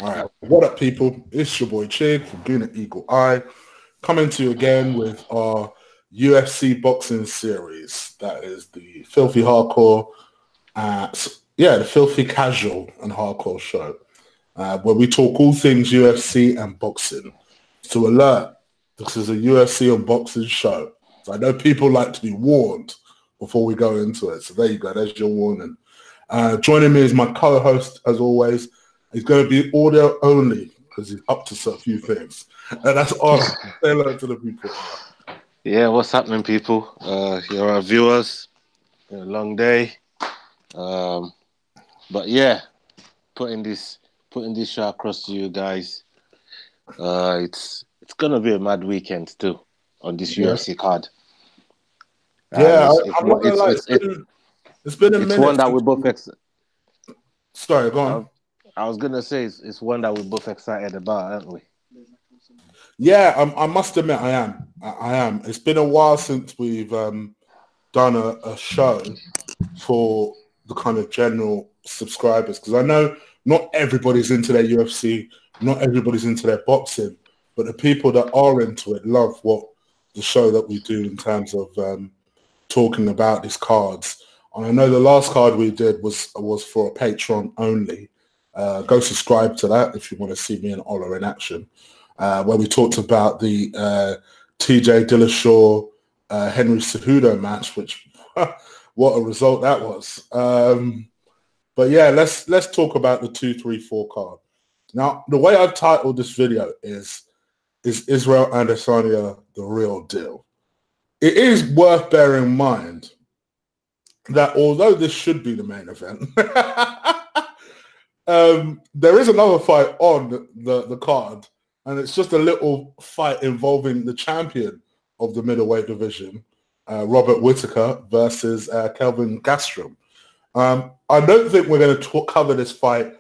All right, what up, people? It's your boy Chig from Guna Eagle Eye, coming to you again with our UFC boxing series. That is the Filthy Hardcore, the Filthy Casual and Hardcore show, where we talk all things UFC and boxing. To alert, this is a UFC and boxing show. So I know people like to be warned before we go into it. So there you go. There's your warning. Joining me is my co-host, as always. He's going to be audio only because he's up to a few things. And that's all. Say hello to the people. Yeah, what's happening, people? You're our viewers. A long day, but yeah, putting this show across to you guys. It's gonna be a mad weekend too on this UFC card. And Yeah, I'm not going to lie. It's been a it's minute. one that we both. Sorry, go on. I was gonna say it's one that we're both excited about, aren't we? Yeah, I must admit I am. I am. It's been a while since we've done a show for the kind of general subscribers because I know not everybody's into their UFC, not everybody's into their boxing, but the people that are into it love what the show that we do in terms of talking about these cards. And I know the last card we did was for a Patreon only. Go subscribe to that if you want to see me and Ola in action, where we talked about the TJ Dillashaw Henry Cejudo match, which what a result that was. But yeah, let's talk about the 2-3-4 card. Now, the way I've titled this video is Israel Adesanya the real deal? It is worth bearing in mind that although this should be the main event, there is another fight on the card, and it's just a little fight involving the champion of the middleweight division, Robert Whittaker versus Kelvin Gastelum. I don't think we're going to cover this fight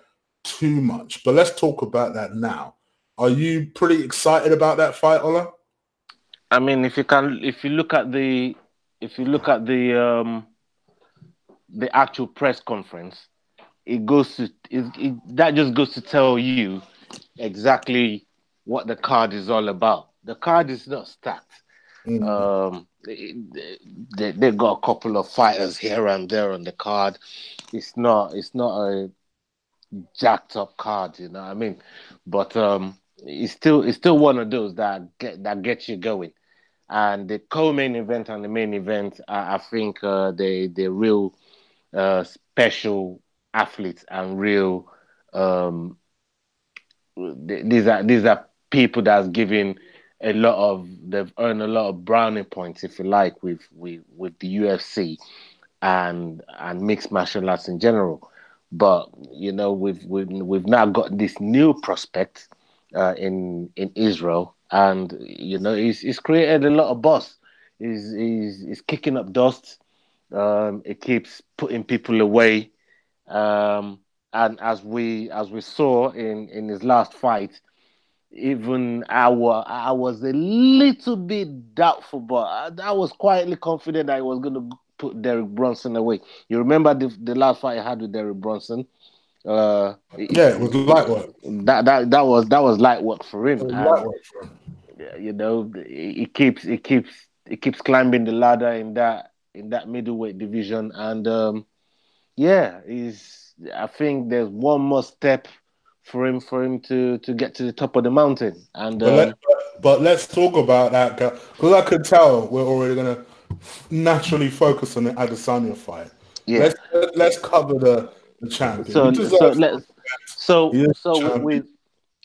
too much, but let's talk about that now. Are you pretty excited about that fight, Ola? I mean, if you look at the actual press conference, that just goes to tell you exactly what the card is all about. The card is not stacked. They've got a couple of fighters here and there on the card. It's not a jacked up card, you know what I mean? But it's still one of those that gets you going. And the co-main event and the main event, I think they're real special athletes and real these are people that's giving they've earned a lot of brownie points, if you like, with the UFC and mixed martial arts in general. But you know, we've now got this new prospect in Israel, and you know, he's created a lot of buzz. He's kicking up dust. It keeps putting people away. And as we saw in his last fight, even I was a little bit doubtful, but I was quietly confident that he was going to put Derek Brunson away. You remember the last fight I had with Derek Brunson? It was light work. That was light work for him, and Light work for him. you know, it keeps climbing the ladder in that middleweight division, and I think there's one more step for him to get to the top of the mountain. And but let's talk about that because I could tell we're already going to naturally focus on the Adesanya fight. Yeah. Let's cover the champion.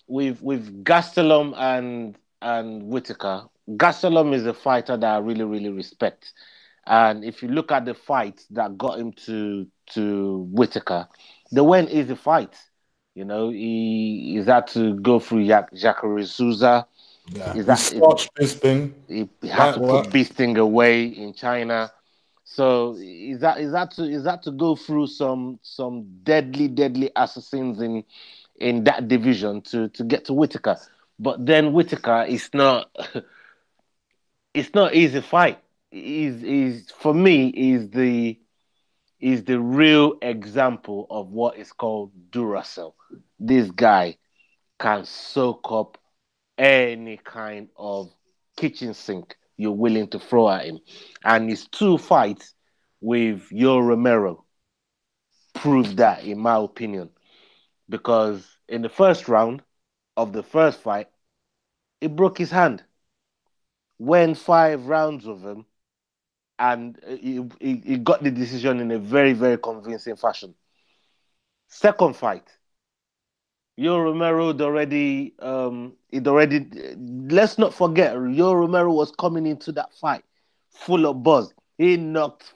With Gastelum and Whittaker. Gastelum is a fighter that I really, really respect. And if you look at the fights that got him to Whittaker, they weren't easy fights. You know, he's had to go through Jacare Souza. Yeah. He had to put Bisping away in China. So he's had to go through some deadly assassins in that division to get to Whittaker. But then Whittaker is not it's not easy fight. Is for me is the real example of what is called Duracell. This guy can soak up any kind of kitchen sink you're willing to throw at him. And his 2 fights with Yo Romero proved that, in my opinion. Because in the first round of the first fight, he broke his hand. Went 5 rounds with him, and he got the decision in a very, very convincing fashion. Second fight, Yo Romero let's not forget, Yo Romero was coming into that fight full of buzz. He knocked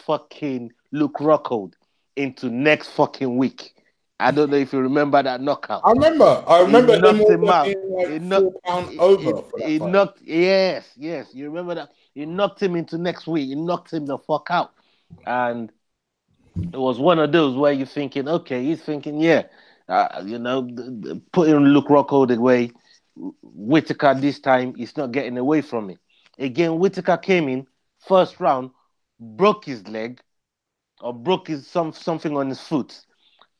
fucking Luke Rockhold into next fucking week. I don't know if you remember that knockout. I remember He him knocked him also out. being like He 4 knocked. pounds over for that He fight. knocked. Yes. You remember that? He knocked him into next week. He knocked him the fuck out, and it was one of those where you're thinking, okay, he's thinking, yeah, putting Luke Rockhold away. Whittaker this time, he's not getting away from me. Again, Whittaker came in first round, broke his leg, or broke something on his foot,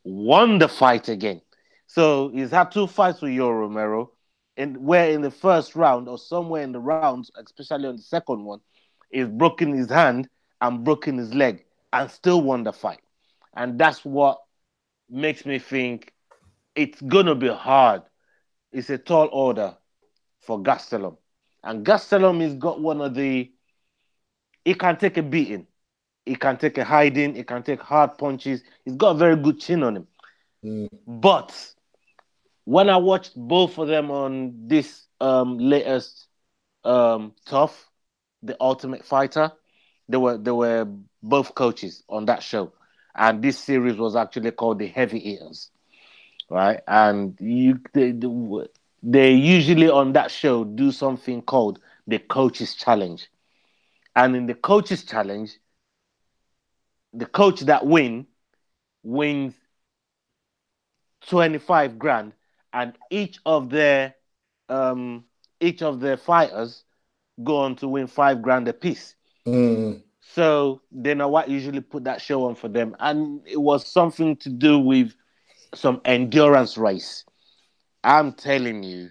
won the fight again. So he's had 2 fights with Yo Romero, and where in the first round or somewhere in the rounds, especially on the second one, he's broken his hand and broken his leg and still won the fight. And that's what makes me think it's gonna be hard. It's a tall order for Gastelum. And Gastelum has got he can take a beating. He can take a hiding. He can take hard punches. He's got a very good chin on him. But when I watched both of them on this latest Tough, The Ultimate Fighter, they were both coaches on that show. And this series was actually called The Heavy Eaters. Right? And they usually on that show do something called the Coaches Challenge. And in the Coaches Challenge, the coach that wins 25 grand, and each of their fighters go on to win 5 grand a piece. So Dana White usually put that show on for them, and it was something to do with some endurance race. I'm telling you,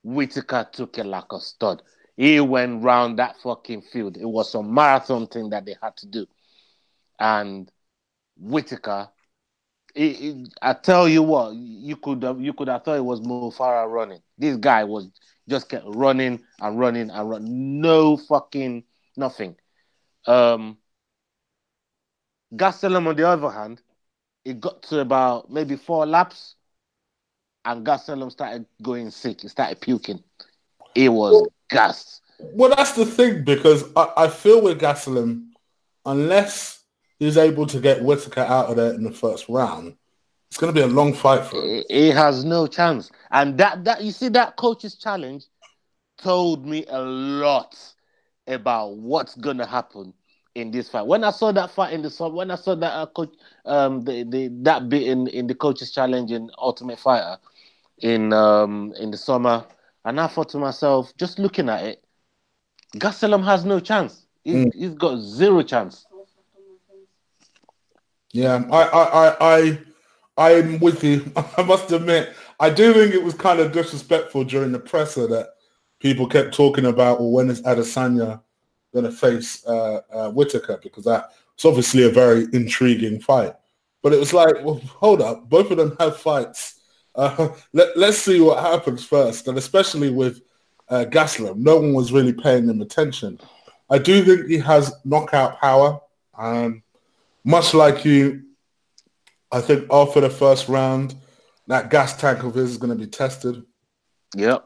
Whittaker took it like a stud. He went round that fucking field. It was a marathon thing that they had to do. And Whittaker, I tell you what, you could have thought it was Mo Farah running. This guy was just kept running and running and running. No fucking nothing. Gastelum, on the other hand, it got to about maybe 4 laps, and Gastelum started going sick. He started puking. It was gas. Well, that's the thing, because I feel with Gastelum, unless he's able to get Whittaker out of there in the first round, it's going to be a long fight for him. He has no chance. And that you see, that coach's challenge told me a lot about what's going to happen in this fight. When I saw that fight in the summer, when I saw that coach, that bit in the coach's challenge in Ultimate Fighter in the summer, and I thought to myself, just looking at it, Gastelum has no chance. He's got 0 chance. Yeah, I'm with you. I must admit, I do think it was kind of disrespectful during the presser that people kept talking about, well, when is Adesanya going to face Whittaker? Because it's obviously a very intriguing fight. But it was like, well, hold up. Both of them have fights. Let's see what happens first. And especially with Gastelum, no one was really paying him attention. I do think he has knockout power. Much like you, I think after the first round, that gas tank of his is going to be tested. Yep.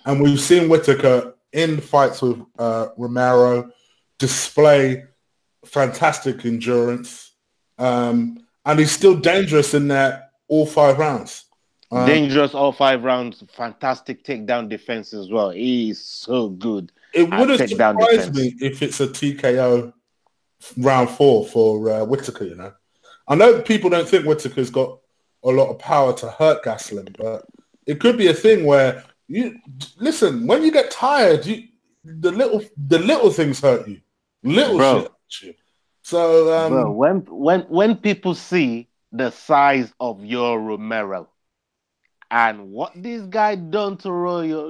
And we've seen Whittaker in fights with Romero display fantastic endurance. And he's still dangerous in there all 5 rounds. Dangerous all 5 rounds. Fantastic takedown defense as well. He is so good. It would have surprised me if it's a TKO round 4 for Whittaker, you know. I know people don't think Whittaker's got a lot of power to hurt Gastelum, but it could be a thing where listen, when you get tired, the little things hurt you. Little shit hurts you. So when people see the size of your Romero, And what this guy done to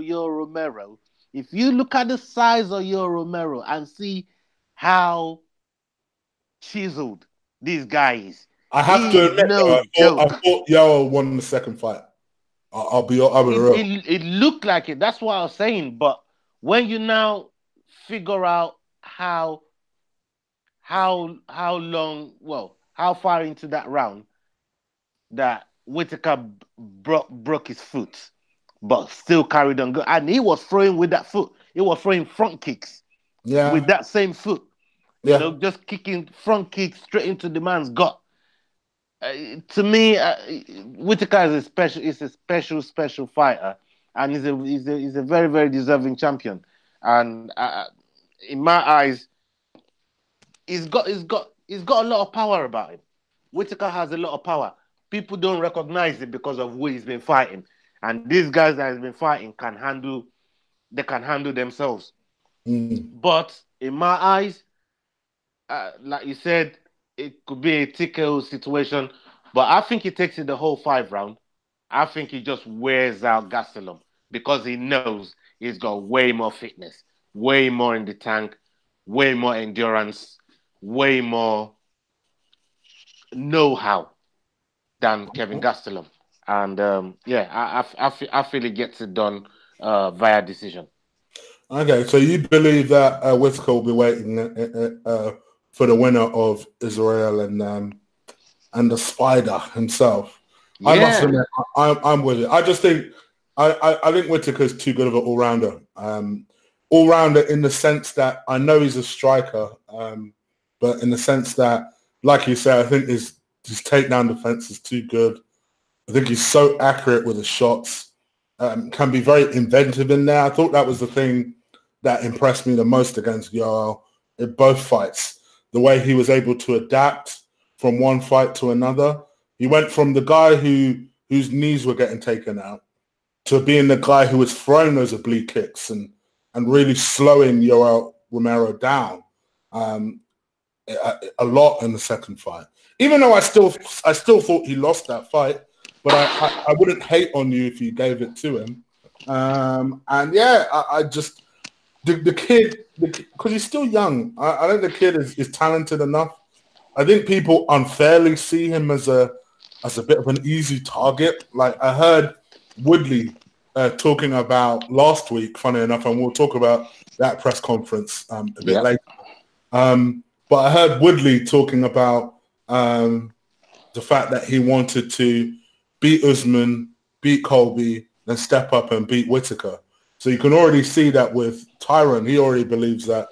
Yo Romero, if you look at the size of Yo Romero and see how chiseled this guy is, I have to he is admit, though, no I joke. thought Yoel won the second fight. I'll be real. It looked like it. That's what I was saying. But when you now figure out how long, well, how far into that round that Whittaker broke his foot, but still carried on. And he was throwing with that foot. He was throwing front kicks with Yeah, that same foot. yeah. Just kicking front kicks straight into the man's gut. To me, Whittaker is a special fighter, and he's a very, very deserving champion. And in my eyes, he's got a lot of power about him. Whittaker has a lot of power. People don't recognize it because of who he's been fighting, and these guys that he's been fighting can handle. They can handle themselves. But in my eyes, like you said, it could be a TKO situation. But I think he takes it the whole 5 round. I think he just wears out Gastelum because he knows he's got way more fitness, way more in the tank, way more endurance, way more know-how than Kevin Gastelum. And I feel he gets it done via decision. Okay, so you believe that Whittaker will be waiting for the winner of Israel and the Spider himself? I must Yeah, admit, I'm with it. I just think I think Whittaker is too good of an all-rounder. All-rounder in the sense that I know he's a striker, but in the sense that, like you said, I think his takedown defense is too good. I think he's so accurate with his shots. Can be very inventive in there. I thought that was the thing that impressed me the most against Yoel in both fights. The way he was able to adapt from one fight to another. He went from the guy whose knees were getting taken out to being the guy who was throwing those oblique kicks and really slowing Yoel Romero down a lot in the second fight. Even though I still thought he lost that fight, but I wouldn't hate on you if you gave it to him. And yeah, I just the kid, because he's still young. I think the kid is talented enough. I think people unfairly see him as a bit of an easy target. Like I heard Woodley talking about last week, funny enough, and we'll talk about that press conference a bit later. But I heard Woodley talking about the fact that he wanted to beat Usman, beat Colby, then step up and beat Whittaker. So you can already see that with Tyron, he already believes that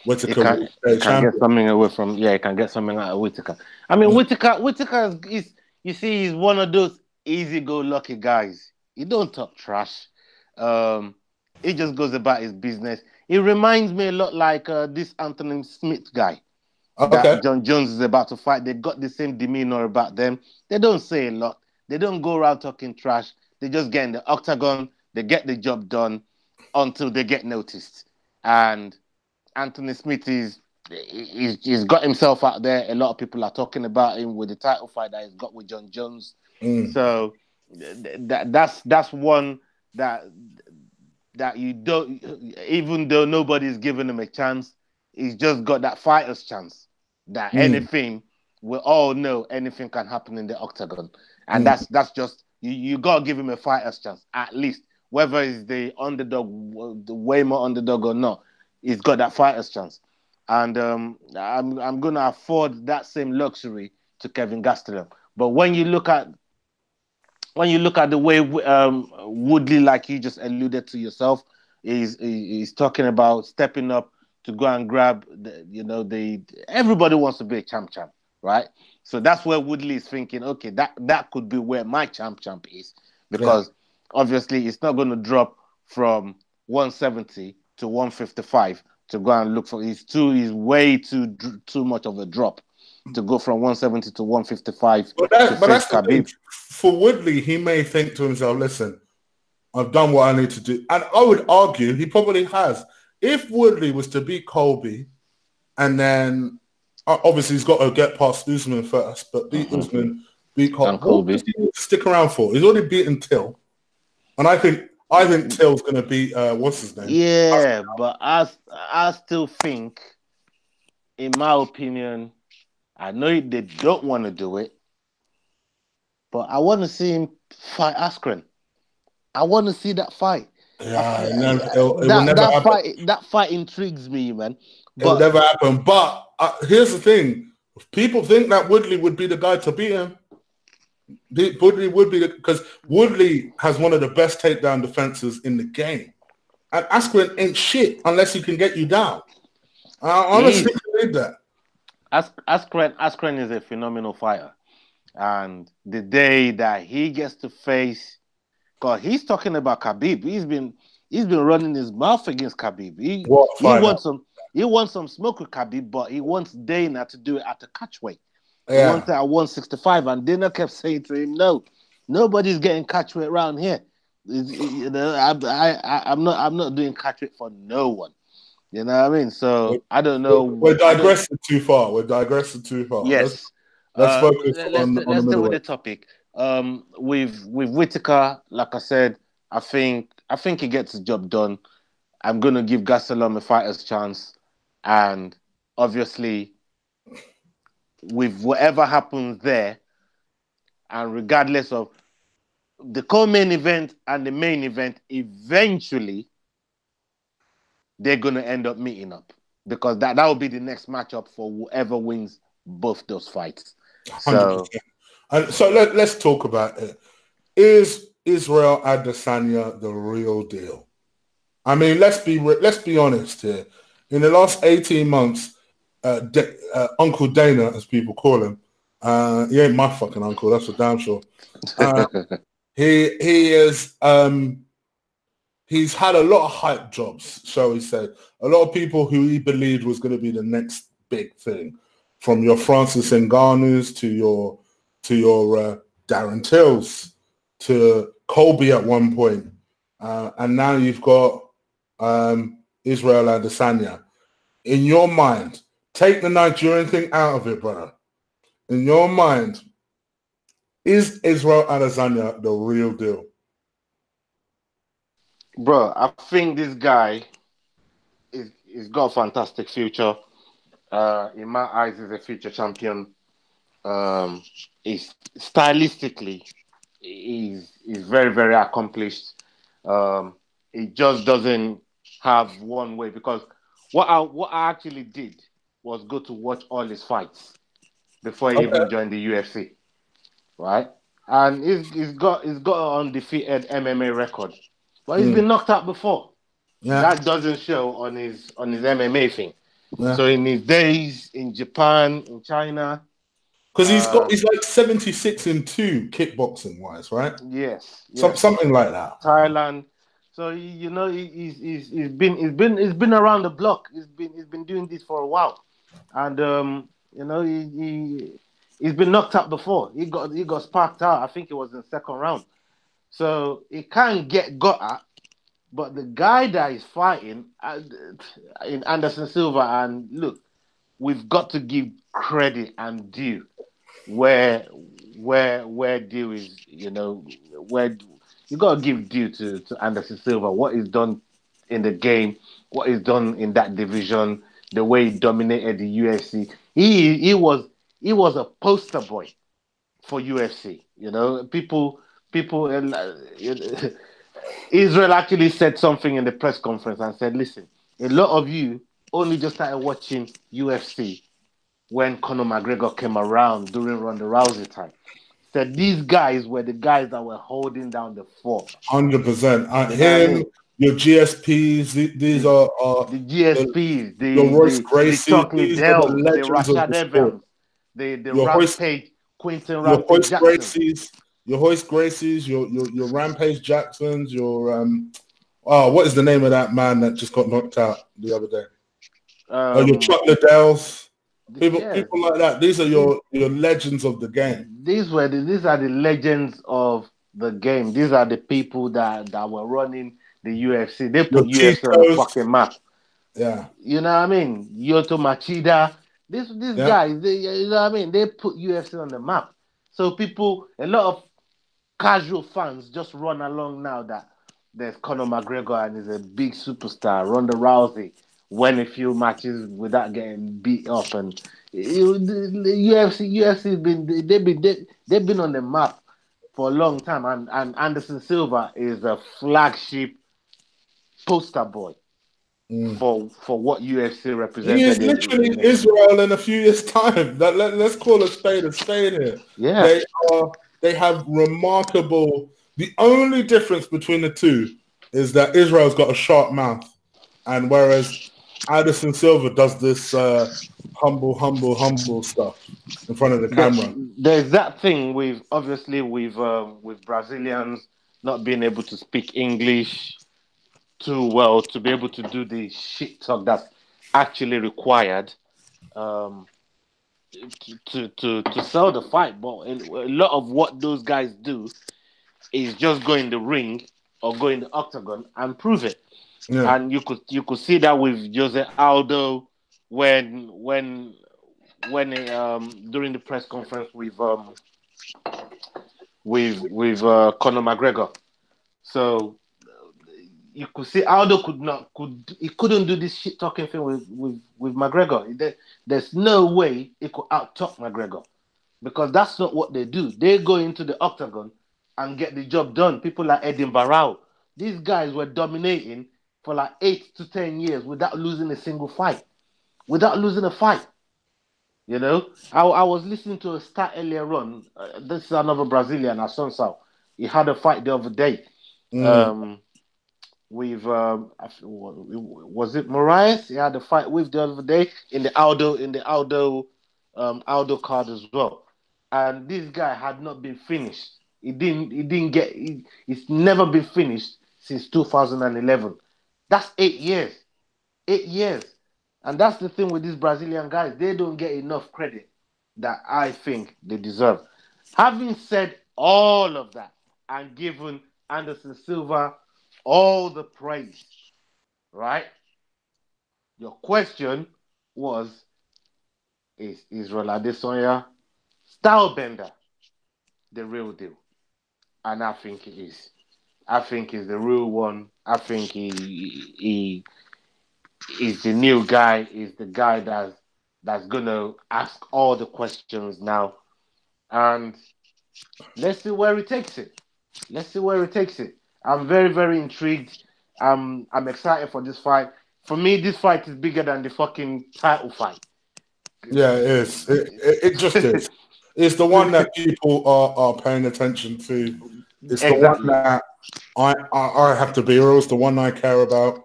Whittaker will stay champion. Get something away from he can get something out of Whittaker. I mean, Whittaker is you see, he's one of those easy-go-lucky guys. He don't talk trash. He just goes about his business. He reminds me a lot like this Anthony Smith guy that John Jones is about to fight. They got the same demeanor about them. They don't say a lot. They don't go around talking trash. They just get in the octagon. They get the job done until they get noticed. And Anthony Smith he's got himself out there. A lot of people are talking about him with the title fight that he's got with John Jones. So that's one that you don't, even though nobody's giving him a chance, he's just got that fighter's chance. That anything, we all know anything can happen in the octagon, and that's just you got to give him a fighter's chance at least, whether it's the underdog, the way more underdog or not. He's got that fighter's chance, and I'm gonna afford that same luxury to Kevin Gastelum. But when you look at the way Woodley, like you just alluded to yourself, he's talking about stepping up to go and grab everybody wants to be a champ, right? So that's where Woodley is thinking, okay, that could be where my champ is, because obviously it's not going to drop from 170 to 155 to go and look for. He's way too much of a drop to go from 170 to 155 but to that's face Khabib. For Woodley, he may think to himself, listen, I've done what I need to do. And I would argue he probably has. If Woodley was to beat Colby, and then obviously he's got to get past Usman first, but beat Usman, beat Colby. What does he need to stick around for? He's already beaten Till. And I think Till's going to beat what's his name? Yeah, but I still think, in my opinion, I know they don't want to do it, but I want to see him fight Askren. I want to see that fight. Yeah, it will never That happen. fight intrigues me, man. It will But never happen. But here's the thing: people think that Woodley would be the guy to beat him. Woodley would be because Woodley has one of the best takedown defenses in the game, and Askren ain't shit unless he can get you down. I honestly believe that. Askren is a phenomenal fighter, and the day that he gets to face, God, he's talking about Khabib. He's been running his mouth against Khabib. What He fighter? wants some smoke with Khabib, but he wants Dana to do it at the catch weight. He Yeah. wants it at 165, and Dana kept saying to him, "No, nobody's getting catch weight around here. You know, I'm not doing catch weight for no one. You know what I mean? So I don't know. We're digressing too far. Yes. Let's focus on the Let's deal with the middleweight. topic. With Whittaker, like I said, I think he gets the job done. I'm gonna give Gastelum a fighter's chance, and obviously, with whatever happens there, and regardless of the co-main event and the main event, eventually they're gonna end up meeting up because that will be the next matchup for whoever wins both those fights. 100%. And so let's talk about it. Is Israel Adesanya the real deal? I mean, let's be honest here. In the last 18 months, Uncle Dana, as people call him, he ain't my fucking uncle. That's for damn sure. He is he's had a lot of hype jobs, shall we say. A lot of people who he believed was going to be the next big thing, from your Francis Ngannou's to your Darren Tills to Colby at one point, and now you've got Israel Adesanya. In your mind, take the Nigerian thing out of it, brother. In your mind, is Israel Adesanya the real deal? Bro, I think this guy is got a fantastic future. In my eyes, he's a future champion. He's stylistically, he's very, very accomplished. He just doesn't have one way because what I actually did was go to watch all his fights before he even joined the UFC, right? And he's got an undefeated MMA record, but he's been knocked out before. Yeah. That doesn't show on his MMA thing. Yeah. So in his days in Japan, in China, because he's like 76-2 kickboxing wise, right? Yes. Something like that. Thailand. So you know he's been around the block. He's been doing this for a while, and you know he's been knocked out before. He got sparked out. I think it was in the second round. So he can't get got at. But the guy that is fighting in Anderson Silva, and look, we've got to give credit and due where due is, you know, where you got to give due to Anderson Silva, what he's done in the game, what he's done in that division, the way he dominated the UFC. He was a poster boy for UFC. You know, people. Israel actually said something in the press conference and said, "Listen, a lot of you only just started watching UFC when Conor McGregor came around during Ronda Rousey time." Said these guys were the guys that were holding down the fort. 100%. Him, your GSPs, these are the GSPs, your Royce the Gracie. Chocolate These are the Dell, the legends of Rashad the sport. Evans, the Rampage, Quentin Your Rampage Jackson. Your Hoist Gracies, your Rampage Jacksons, your what is the name of that man that just got knocked out the other day? Your Chuck Liddells. People like that. These are your legends of the game. These are the legends of the game. These are the people that were running the UFC. They put UFC on the fucking map. Yeah. You know what I mean? Yoto Machida. These guys, you know what I mean? They put UFC on the map. So a lot of casual fans just run along now that there's Conor McGregor and he's a big superstar. Ronda Rousey won a few matches without getting beat up, and the UFC has been they've been on the map for a long time, and Anderson Silva is a flagship poster boy for what UFC He is represented literally in Israel in a few years' time. Let's call a spade here. yeah. They have remarkable. The only difference between the two is that Israel's got a sharp mouth, and whereas Addison Silva does this humble stuff in front of the camera. There's that thing with obviously with Brazilians not being able to speak English too well to be able to do the shit talk that's actually required um, to sell the fight. But a lot of what those guys do is just go in the ring or go in the octagon and prove it. Yeah. And you could see that with Jose Aldo when during the press conference with Conor McGregor. So you could see Aldo couldn't do this shit talking thing with McGregor. There's no way he could out talk McGregor because that's not what they do. They go into the octagon and get the job done. People like Eddie Barrow, these guys were dominating for like 8 to 10 years without losing a single fight, without losing a fight. You know, I was listening to a stat earlier on. This is another Brazilian, Assunção. He had a fight the other day. With was it Moraes? He had a fight with the other day in the Aldo card as well. And this guy had not been finished. He's never been finished since 2011. That's 8 years. 8 years. And that's the thing with these Brazilian guys. They don't get enough credit that I think they deserve. Having said all of that and given Anderson Silva all the praise, right? Your question was, is Israel Adesanya Stylebender the real deal? And I think it is. I think he's the real one. I think he is the new guy. He's the guy that's gonna ask all the questions now, and let's see where it takes it. Let's see where it takes it. I'm very, very intrigued. I'm excited for this fight. For me, this fight is bigger than the fucking title fight. Yeah, it is. It just is. It's the one that people are paying attention to. It's the one that I have to be real. It's the one I care about.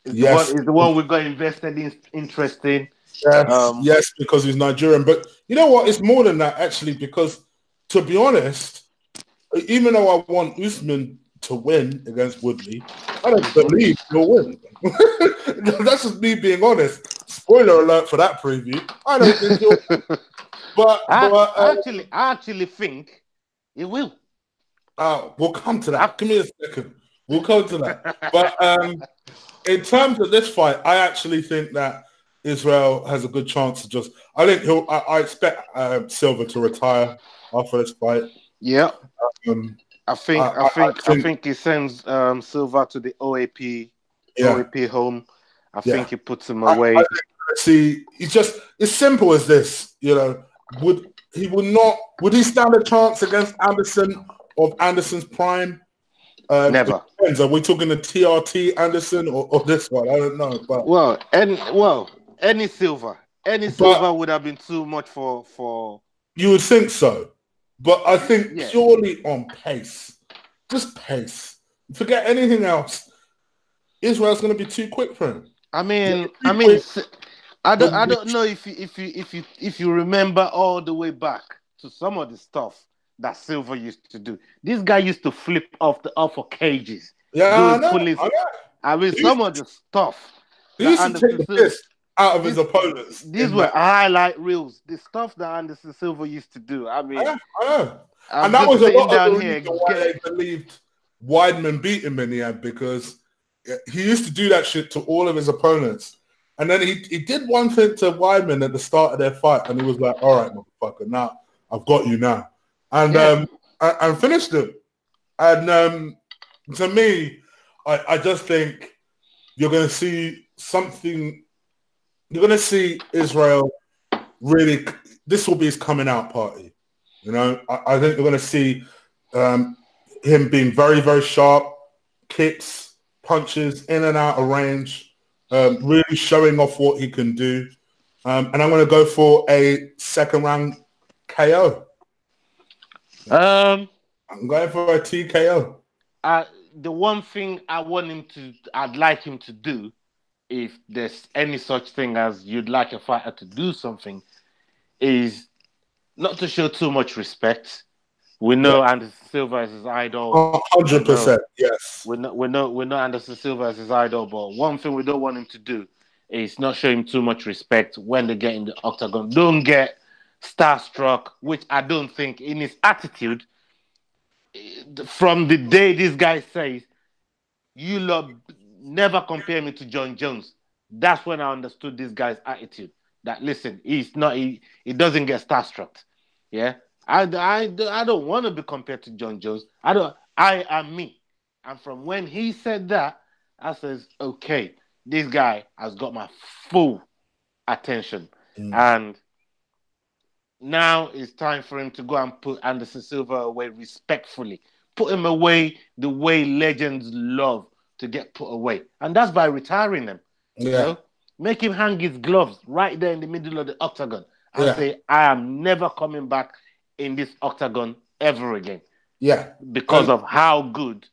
It's the one we got invested interest in. Yes, because he's Nigerian. But you know what? It's more than that, actually, because to be honest, even though I want Usman to win against Woodley, I don't believe he'll win. That's just me being honest. Spoiler alert for that preview. I don't think he'll win. But I actually think he will. We'll come to that. Give me a second. We'll come to that. But in terms of this fight, I actually think that Israel has a good chance to just. I think I expect Silva to retire after this fight. Yeah. I think he sends Silva to the OAP home. I think he puts him away. See, it's simple as this. You know, would he stand a chance against Anderson of Anderson's prime? Never. Depends. Are we talking the TRT Anderson or this one? I don't know. But any Silva would have been too much for. You would think so. But I think purely on pace, just pace. Forget anything else. Israel's going to be too quick for him. I don't know if you remember all the way back to some of the stuff that Silva used to do. This guy used to flip off the upper cages. Yeah, I know. Some of the stuff. He used to take the piss out of his opponents. These were highlight reels. The stuff that Anderson Silva used to do. I know. And that was a lot of the reason why they believed Weidman beat him in the end, because he used to do that shit to all of his opponents. And then he did one thing to Weidman at the start of their fight, and he was like, all right, motherfucker, now I've got you now. And and finished him. And to me, I just think you're going to see something. You're going to see Israel really. This will be his coming out party. You know, I think you're going to see him being very, very sharp, kicks, punches, in and out of range, really showing off what he can do. And I'm going to go for a second round KO. I'm going for a TKO. The one thing I'd like him to do, if there's any such thing as you'd like a fighter to do something, is not to show too much respect. We know Anderson Silva is his idol. 100%, yes. We know Anderson Silva is his idol, but one thing we don't want him to do is not show him too much respect when they get in the octagon. Don't get starstruck, which I don't think in his attitude, from the day this guy says, you lot never compare me to John Jones. That's when I understood this guy's attitude. That listen, he doesn't get starstruck. Yeah. I don't want to be compared to John Jones. I am me. And from when he said that, I says, okay, this guy has got my full attention. And now it's time for him to go and put Anderson Silva away respectfully. Put him away the way legends love to get put away. And that's by retiring them. Yeah. You know? Make him hang his gloves right there in the middle of the octagon and say, I am never coming back in this octagon ever again. Yeah. Because of how good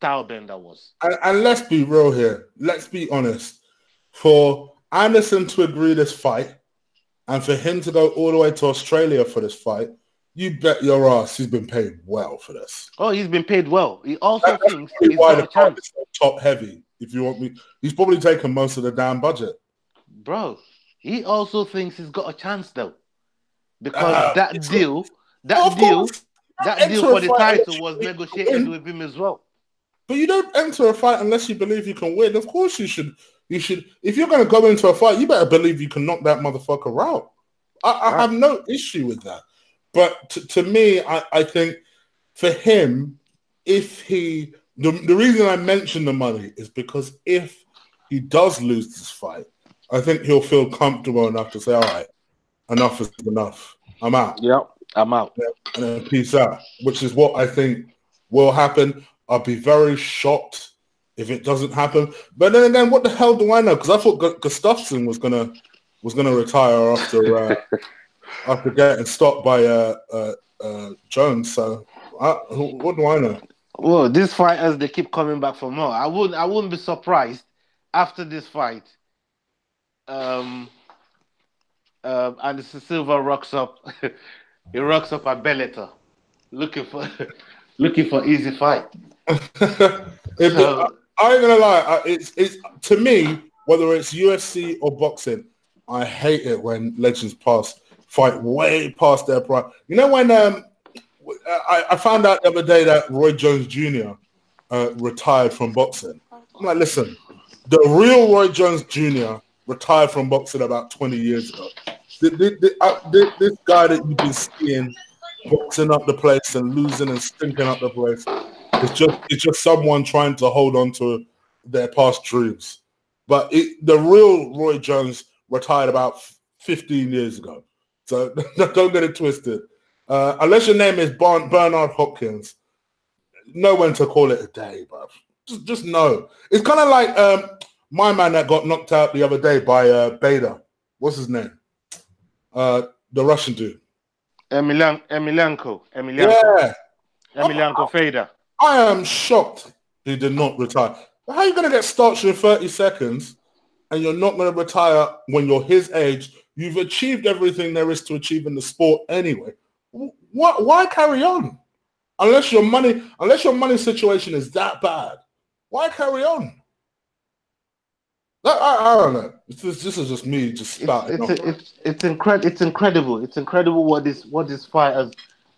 Stylebender was. And let's be real here. Let's be honest. For Anderson to agree this fight and for him to go all the way to Australia for this fight, you bet your ass he's been paid well for this. Oh, he's been paid well. He also thinks he's got a chance. Top heavy, if you want me. He's probably taken most of the damn budget. Bro, he also thinks he's got a chance though. Because that deal for the title was negotiated with him as well. But you don't enter a fight unless you believe you can win. Of course you should. If you're going to go into a fight, you better believe you can knock that motherfucker out. I have no issue with that. But to me, I think for him, the reason I mention the money is because if he does lose this fight, I think he'll feel comfortable enough to say, all right, enough is enough. I'm out. Yep, I'm out. Yeah, and then peace out, which is what I think will happen. I'll be very shocked if it doesn't happen. But then again, what the hell do I know? Because I thought Gustafsson was gonna retire after getting stopped by Jones. So what do I know? Well, these fighters, they keep coming back for more. I wouldn't be surprised after this fight. Anderson Silva rocks up. He rocks up at Bellator, looking for easy fight. I ain't gonna lie. It's to me, whether it's UFC or boxing, I hate it when legends fight way past their prime. You know when I found out the other day that Roy Jones Jr. Retired from boxing. I'm like, listen, the real Roy Jones Jr. retired from boxing about 20 years ago. This guy that you've been seeing boxing up the place and losing and stinking up the place, it's just someone trying to hold on to their past dreams. But the real Roy Jones retired about 15 years ago. So don't get it twisted. Unless your name is Bernard Hopkins, know when to call it a day, bruv. Just know. It's kind of like my man that got knocked out the other day by Bader. What's his name? The Russian dude. Emelianenko. Yeah. Emelianenko Fader. I am shocked he did not retire. How are you going to get starched in 30 seconds and you're not going to retire when you're his age? You've achieved everything there is to achieve in the sport anyway. Why carry on? Unless your money situation is that bad, why carry on? I don't know. This is just me just starting. It's incredible. It's incredible what these fighters,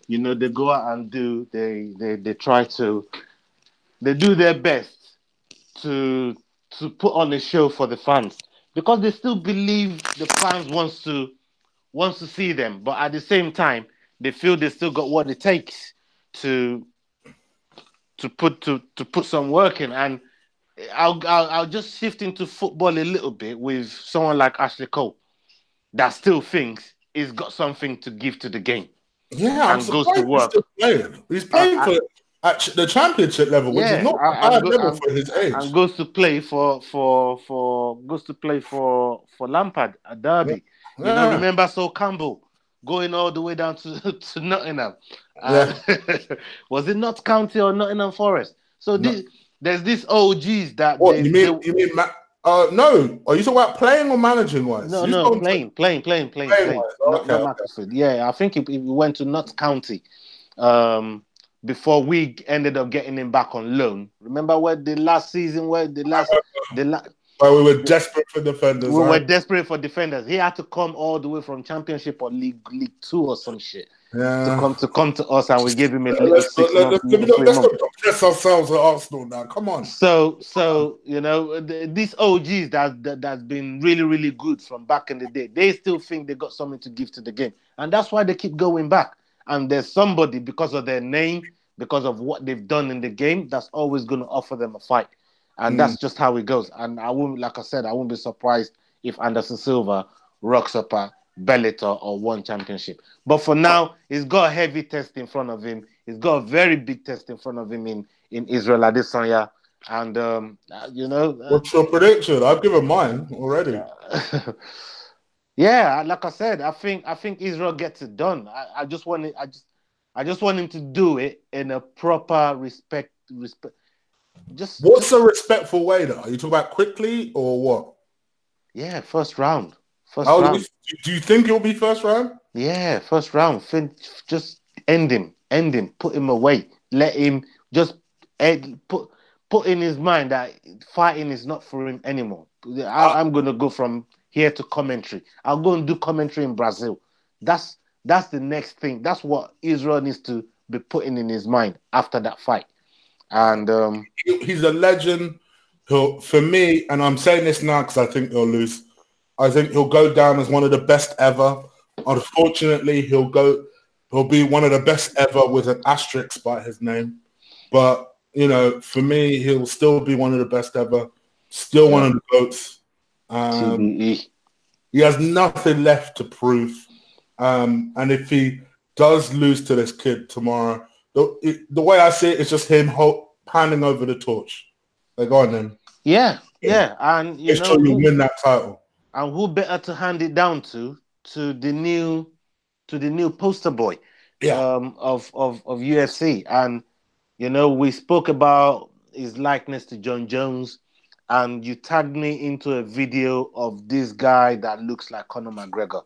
they go out and do. They try to, they do their best to put on a show for the fans because they still believe the fans wants to see them, but at the same time they feel they still got what it takes to put some work in. And I'll just shift into football a little bit with someone like Ashley Cole that still thinks he's got something to give to the game. Yeah, I'm and goes to surprised he's work. still playing. He's playing for at the championship level, which is not a bad level for his age. And goes to play for Lampard at Derby. Yeah. You know, remember Sol Campbell going all the way down to Nottingham. Was it Notts County or Nottingham Forest? So there's these OGs that. What you mean? No. Are you talking about playing or managing wise? No, playing. Okay. Yeah, I think he went to Notts County before we ended up getting him back on loan. Remember where the last season, where we were desperate for defenders. We were desperate for defenders. He had to come all the way from Championship or League 2 or some shit. Yeah. To come to us, and we gave him a little 6 months. Let's not press ourselves at Arsenal now. Come on. So you know, these OGs that's been really, really good from back in the day, they still think they got something to give to the game, and that's why they keep going back. And there's somebody, because of their name, because of what they've done in the game, that's always going to offer them a fight, and that's just how it goes. And I won't be surprised if Anderson Silva rocks up a Bellator or one championship. But for now, he's got a heavy test in front of him. He's got a very big test in front of him in Israel Adesanya. And what's your prediction? I've given mine already. Yeah, like I said, I think Israel gets it done. I just want him to do it in a proper respect. What's a respectful way though? Are you talking about quickly or what? Yeah, first round. Do you think it'll be first round? Yeah, first round. Just end him, put him away. Let him just put in his mind that fighting is not for him anymore. I'm going to go from here to commentary. I'll go and do commentary in Brazil. That's the next thing. That's what Israel needs to be putting in his mind after that fight. And he's a legend. For me, and I'm saying this now because I think he'll lose. I think he'll go down as one of the best ever. Unfortunately, he'll be one of the best ever with an asterisk by his name. But, you know, for me, he'll still be one of the best ever. Still one of the GOATs. He has nothing left to prove. And if he does lose to this kid tomorrow, the way I see it, it's just him handing over the torch. Like, go on then. Yeah. And you win that title. And who better to hand it down to the new poster boy of UFC. And you know, we spoke about his likeness to John Jones, and you tagged me into a video of this guy that looks like Conor McGregor.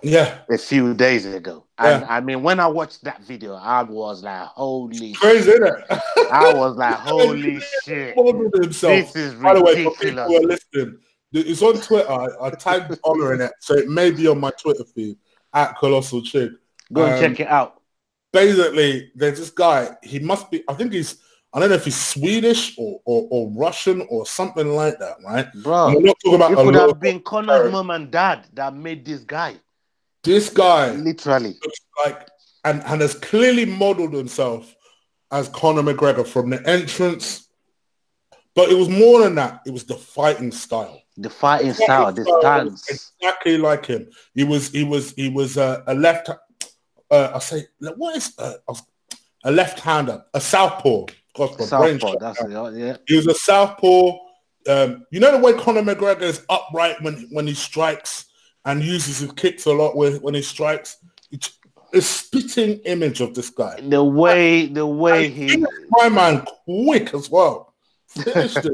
Yeah. A few days ago. And I mean, when I watched that video, I was like, holy crazy, shit. Isn't it? I was like, holy shit. This is ridiculous. By the way, for people who are listening, it's on Twitter. I tagged Ola in it, so it may be on my Twitter feed at Colossal Chig. Go and check it out. Basically, there's this guy. He must be. I don't know if he's Swedish or Russian or something like that, right? Bro, we're not talking about it could have been Conor's mom and dad that made this guy. This guy, literally, looks like and has clearly modeled himself as Conor McGregor from the entrance. But it was more than that. It was the fighting style. The stance. Exactly like him. He was a left. I say, what is a left-hander, a southpaw. Southpaw. That's it. Yeah. He was a southpaw. You know the way Conor McGregor is upright when he strikes and uses his kicks a lot when he strikes. It's a spitting image of this guy. The way he, my man, quick as well. Finished it.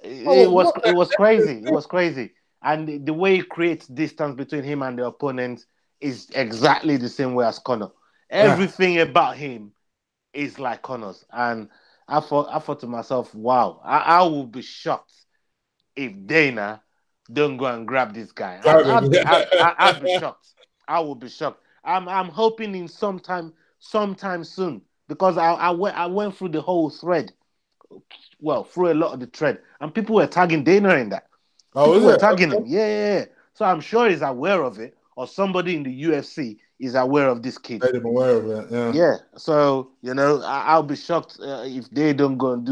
It was crazy. It was crazy. And the way he creates distance between him and the opponent is exactly the same way as Conor. Everything about him is like Conor's. And I thought to myself, wow, I would be shocked if Dana don't go and grab this guy. I'd be shocked. I would be shocked. I'm hoping in sometime soon, because I went through the whole thread. Well, through a lot of the thread, and people were tagging Dana in that. People were tagging him. Yeah. So I'm sure he's aware of it, or somebody in the UFC is aware of this kid. Made him aware of it. Yeah. Yeah. So I'll be shocked if they don't go and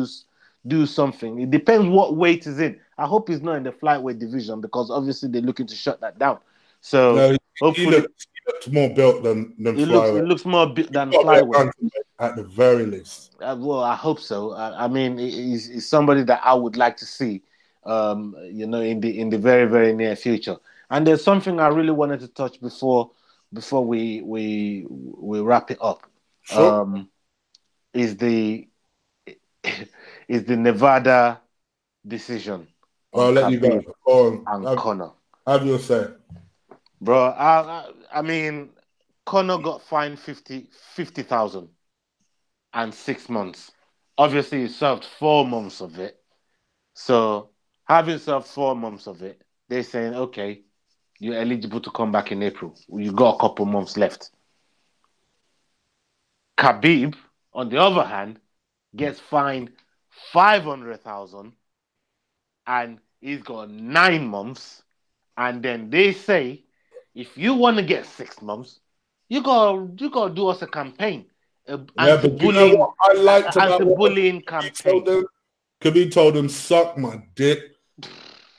do something. It depends what weight is in. I hope he's not in the flyweight division because obviously they're looking to shut that down. So No, hopefully he looked more built than it flyweight. looks more than Got there flyweight. at the very least. Well, I hope so. I mean, he's somebody that I would like to see, in the very very near future. And there's something I really wanted to touch before we wrap it up. Sure. Is the is the Nevada decision on I'll let you go. Go on. and Conor. Have your say. Bro, I mean, Conor got fined 50,000 and 6 months. Obviously, he served 4 months of it. So, having served 4 months of it, they're saying, okay, you're eligible to come back in April. You got a couple months left. Khabib, on the other hand, gets fined 500,000 and he's got 9 months. And then they say, if you want to get 6 months, you gotta do us a campaign, But you know what I liked about anti-bullying campaign. Khabib told him, suck my dick.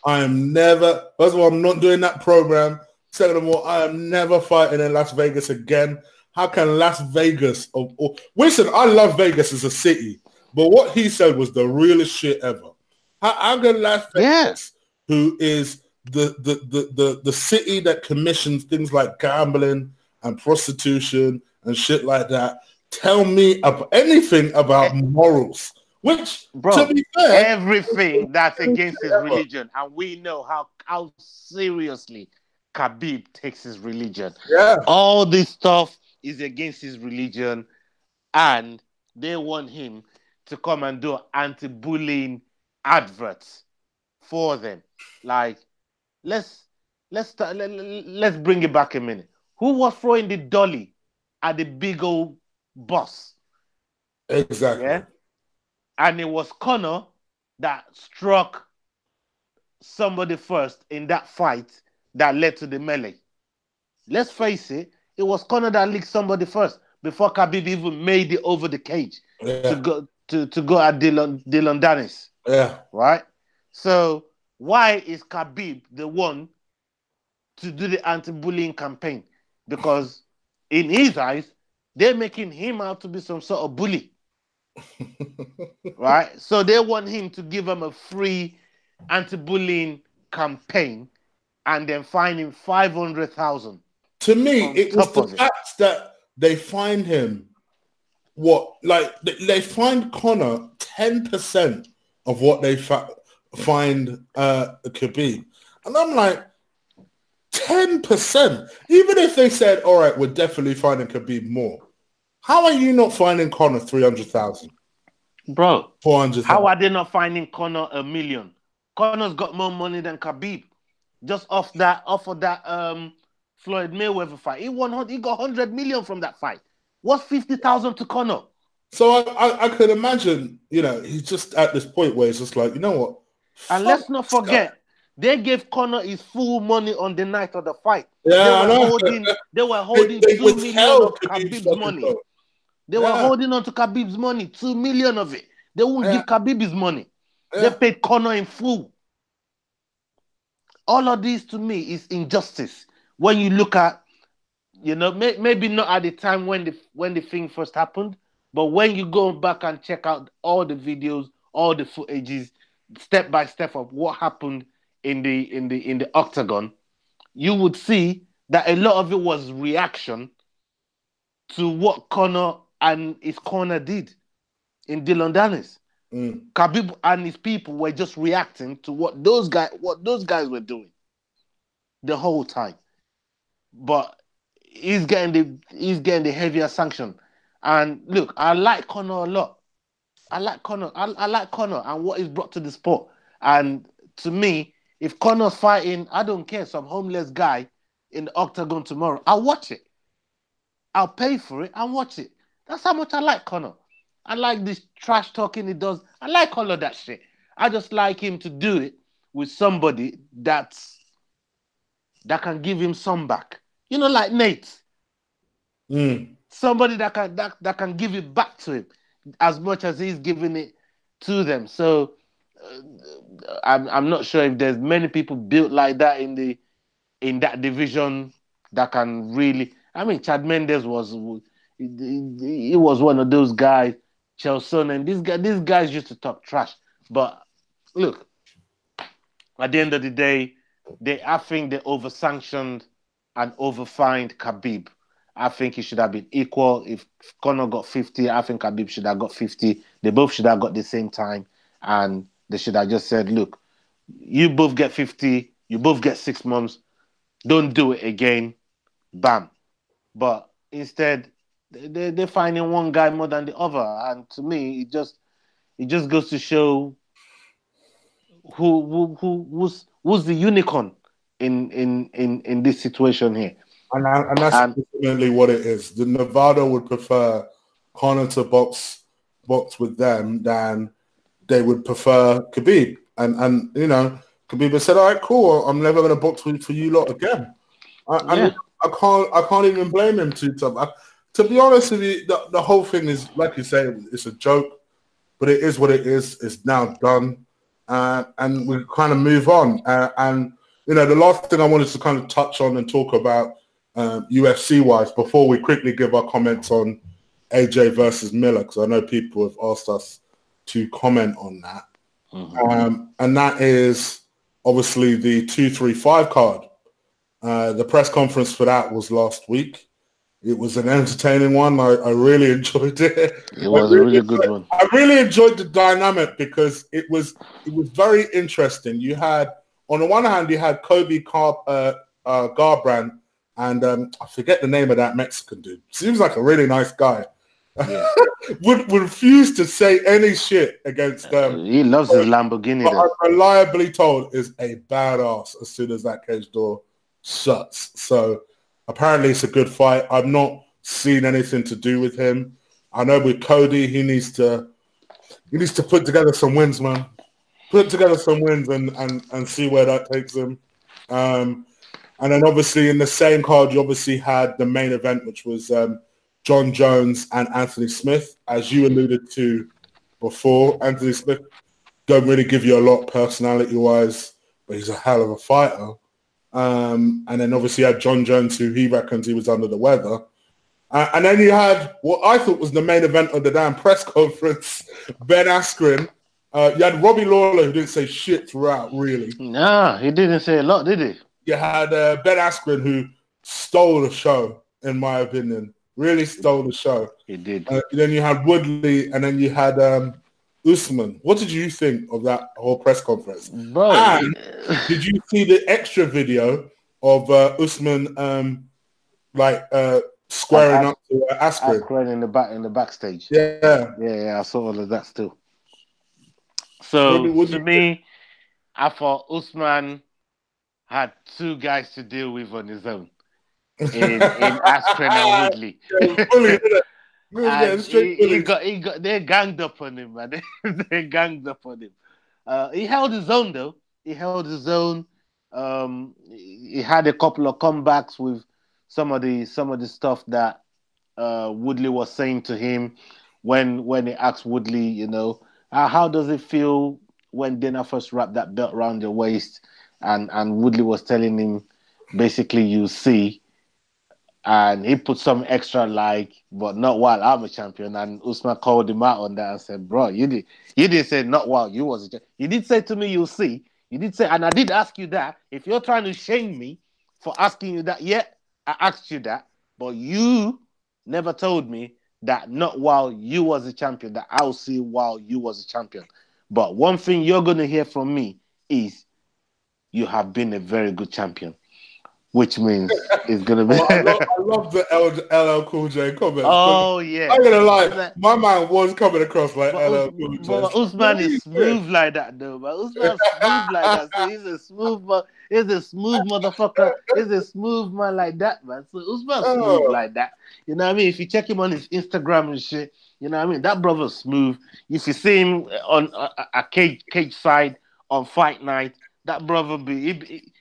I am never. First of all, I'm not doing that program. Second of all, I am never fighting in Las Vegas again. How can Las Vegas? Listen, I love Vegas as a city, but what he said was the realest shit ever. How can Las Vegas, who is the city that commissions things like gambling and prostitution and shit like that, tell me anything about morals? Which, bro, to be fair, everything that's against his religion, and we know how seriously Khabib takes his religion. Yeah, all this stuff is against his religion, and they want him to come and do anti-bullying adverts for them. Like, let's bring it back a minute. Who was throwing the dolly at the big old boss? Exactly. Yeah? And it was Conor that struck somebody first in that fight that led to the melee. Let's face it, it was Conor that licked somebody first before Khabib even made it over the cage to go at Dylan Dennis. Yeah. Right? So why is Khabib the one to do the anti-bullying campaign? Because in his eyes, they're making him out to be some sort of bully. Right? So they want him to give them a free anti-bullying campaign and then fine him 500,000. To me, it was the fact that they fined him they fined Conor 10% of what they fined Khabib. And I'm like, 10%? Even if they said, all right, we're definitely finding Khabib more. How are you not finding Conor 300,000? Bro, 400,000? How are they not finding Conor $1 million? Conor's got more money than Khabib. Just off of that Floyd Mayweather fight. He got 100 million from that fight. What's 50,000 to Conor? So I could imagine, he's just at this point where he's just like, you know what? And let's not forget, they gave Conor his full money on the night of the fight. Yeah, they were holding 2 million of Khabib's money. They were holding on to Khabib's money, 2 million of it. They won't give Khabib his money. Yeah. They paid Conor in full. All of this to me is injustice. When you look at, maybe not at the time when the thing first happened, but when you go back and check out all the videos, all the footages, step by step of what happened in the octagon, you would see that a lot of it was reaction to what Conor and his corner did in Dylan Dennis. Khabib and his people were just reacting to what those guys were doing the whole time. But he's getting the heavier sanction. And look, I like Conor a lot. I like Conor and what he's brought to the sport. And to me, if Conor's fighting, I don't care, some homeless guy in the octagon tomorrow, I'll watch it. I'll pay for it and watch it. That's how much I like Conor. I like this trash talking he does. I like all of that shit. I just like him to do it with somebody that can give him some back. Like Nate. Somebody that can give it back to him as much as he's giving it to them. So I'm not sure if there's many people built like that in that division that can really. I mean, Chad Mendes he was one of those guys. Chelson and these guys used to talk trash. But look, at the end of the day, I think they over sanctioned and over fined Khabib. I think it should have been equal. If Conor got 50, I think Khabib should have got 50. They both should have got the same time. And they should have just said, look, you both get 50, you both get 6 months. Don't do it again. Bam. But instead, they're finding one guy more than the other. And to me, it just goes to show who's the unicorn in this situation here. And that's ultimately what it is. The Nevada would prefer Conor to box with them than they would prefer Khabib. And you know, Khabib said, all right, cool, I'm never going to box for you lot again. I can't even blame him too tough. To be honest with you, the whole thing is, like you say, it's a joke, but it is what it is. It's now done. And we kind of move on. And, you know, the last thing I wanted to kind of touch on and talk about UFC-wise before we quickly give our comments on AJ versus Miller, because I know people have asked us to comment on that. Mm-hmm. And that is obviously the 235 card. The press conference for that was last week. It was an entertaining one. I really enjoyed it. It was a really good one. I really enjoyed the dynamic because it was very interesting. You had, on the one hand, you had Kobe Garbrandt, and I forget the name of that Mexican dude. Seems like a really nice guy. Yeah. would refuse to say any shit against them. He loves his Lamborghini. But I'm reliably told is a badass as soon as that cage door shuts. So apparently it's a good fight. I've not seen anything to do with him. I know with Cody, he needs to put together some wins, man. Put together some wins and see where that takes him. And then obviously in the same card, you obviously had the main event, which was John Jones and Anthony Smith. As you alluded to before, Anthony Smith don't really give you a lot personality-wise, but he's a hell of a fighter. And then obviously you had John Jones, who he reckons he was under the weather. And then you had what I thought was the main event of the damn press conference, Ben Askren. You had Robbie Lawler, who didn't say shit throughout, really. Nah, he didn't say a lot, did he? You had Ben Askren, who stole the show, in my opinion. Really stole the show. He did. Then you had Woodley, and then you had Usman. What did you think of that whole press conference? Bro, and did you see the extra video of Usman squaring up to Askren? Askren in the backstage. Yeah, I saw all of that still. So to me, I thought Usman had two guys to deal with on his own in Askren and Woodley. They ganged up on him, man. They ganged up on him. He held his own though. He held his own. He had a couple of comebacks with some of the stuff that Woodley was saying to him when he asked Woodley, you know, how does it feel when Dana first wrapped that belt around your waist? And Woodley was telling him, basically, you see. And he put some extra but not while I'm a champion. And Usman called him out on that and said, bro, you didn't say not while you was a champion. You did say to me, you'll see. You did say, and I did ask you that. If you're trying to shame me for asking you that, yeah, I asked you that. But you never told me that not while you was a champion, that I'll see while you was a champion. But one thing you're going to hear from me is you have been a very good champion. Which means it's going to be... I love the LL Cool J comments. Oh, yeah. I'm going to lie, my man was coming across like LL Cool J. But Usman is smooth like that, though. But Usman's smooth like that. So he's a smooth motherfucker. He's a smooth man like that, man. So Usman's smooth like that. You know what I mean? If you check him on his Instagram and shit, you know what I mean? That brother's smooth. If you see him on a cage side on fight night, that brother,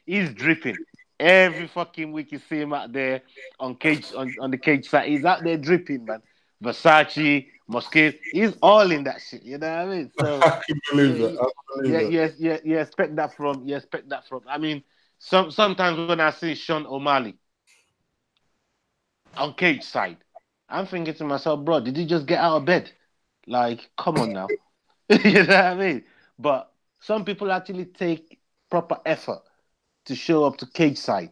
he's dripping. Every fucking week you see him out there on the cage side. He's out there dripping, man. Versace, Mosquito, he's all in that shit. You know what I mean? So I can believe it. I can believe it. you expect that from. You expect that from. I mean, sometimes when I see Sean O'Malley on cage side, I'm thinking to myself, bro, did you just get out of bed? Like, come on now. You know what I mean? But some people actually take proper effort to show up to cage side,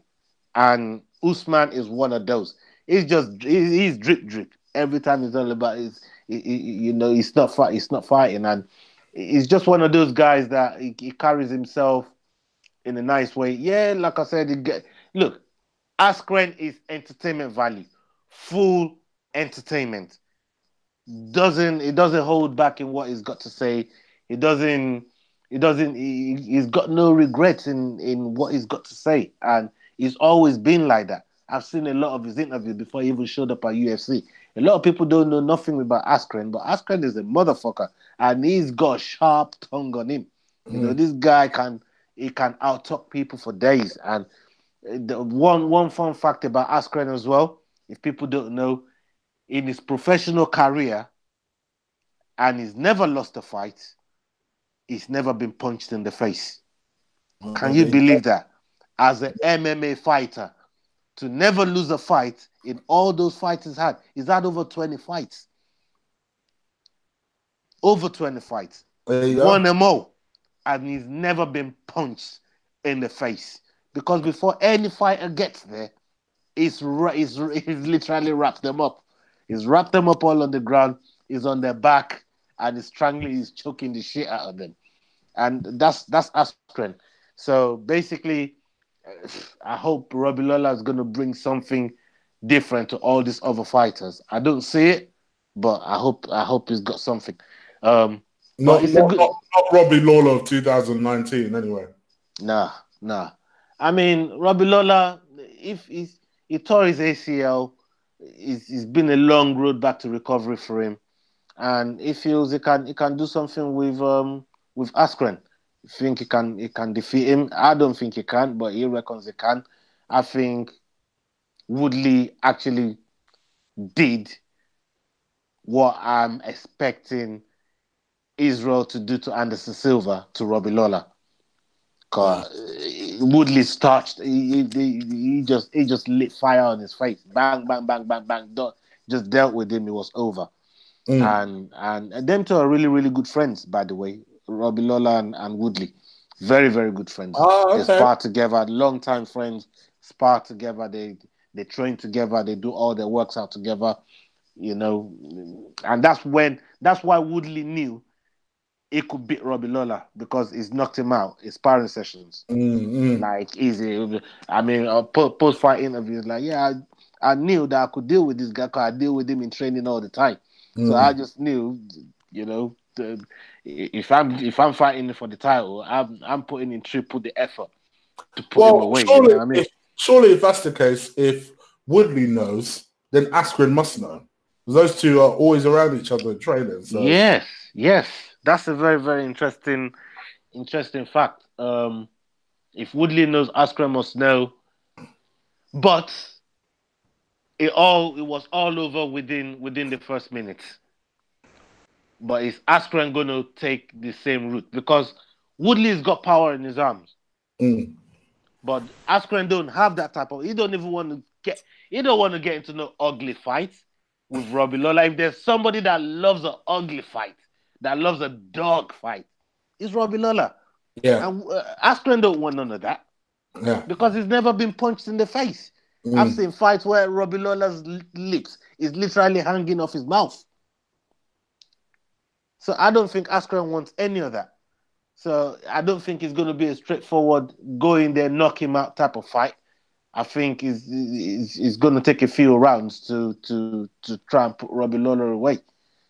and Usman is one of those. He's drip drip every time. He's all about you know, he's not fighting, and he's just one of those guys that he carries himself in a nice way. Yeah, like I said, look, Askren is entertainment value, full entertainment. He doesn't hold back in what he's got to say. He doesn't he's got no regrets in what he's got to say, and he's always been like that. I've seen a lot of his interviews before he even showed up at UFC. A lot of people don't know nothing about Askren, but Askren is a motherfucker, and he's got a sharp tongue on him. You know, this guy can out talk people for days. And the one fun fact about Askren as well, if people don't know, in his professional career, and he's never lost a fight, he's never been punched in the face. Can you believe that? As an MMA fighter, to never lose a fight in all those fights he's had over 20 fights. Over 20 fights. Won them all. And he's never been punched in the face. Because before any fighter gets there, he's literally wrapped them up. He's wrapped them up all on the ground. He's on their back, and he's choking the shit out of them. And that's Askren. So basically, I hope Robbie Lawler is going to bring something different to all these other fighters. I don't see it, but I hope he's got something. Not Robbie Lawler of 2019, anyway. Nah. I mean, Robbie Lawler, if he tore his ACL, it's been a long road back to recovery for him, and he feels he can do something with Askren. I think he can defeat him. I don't think he can, but he reckons he can. I think Woodley actually did what I'm expecting Israel to do to Anderson Silva to Robbie Lawler. Cause Woodley starched. He just lit fire on his face. Bang, bang, bang, bang, bang. Just dealt with him. It was over. And them two are really, really good friends, by the way. Robbie Lawler and Woodley, very, very good friends. Oh, okay. They spar together, long time friends. Spar together. They train together. They do all their works out together. You know, and that's why Woodley knew he could beat Robbie Lawler, because he's knocked him out in sparring sessions. Like, easy. I mean, post-fight interviews, like, yeah, I knew that I could deal with this guy because I deal with him in training all the time. So I just knew, you know, if I'm fighting for the title, I'm putting in triple the effort to put him away. Surely, you know what I mean? Surely, if that's the case, if Woodley knows, then Askren must know. Those two are always around each other in training. So. Yes. That's a very, very interesting fact. If Woodley knows, Askren must know. But it was all over within the first minute. But is Askren going to take the same route? Because Woodley's got power in his arms. But Askren don't have that type of. He don't want to get into no ugly fight with Robbie Lawler. If there's somebody that loves an ugly fight, that loves a dog fight, it's Robbie Lawler. Yeah. And Askren don't want none of that. Yeah. Because he's never been punched in the face. I've seen fights where Robbie Lawler's lips is literally hanging off his mouth. So I don't think Askren wants any of that. So I don't think it's going to be a straightforward go in there, knock him out type of fight. I think it's going to take a few rounds to try and put Robbie Lawler away.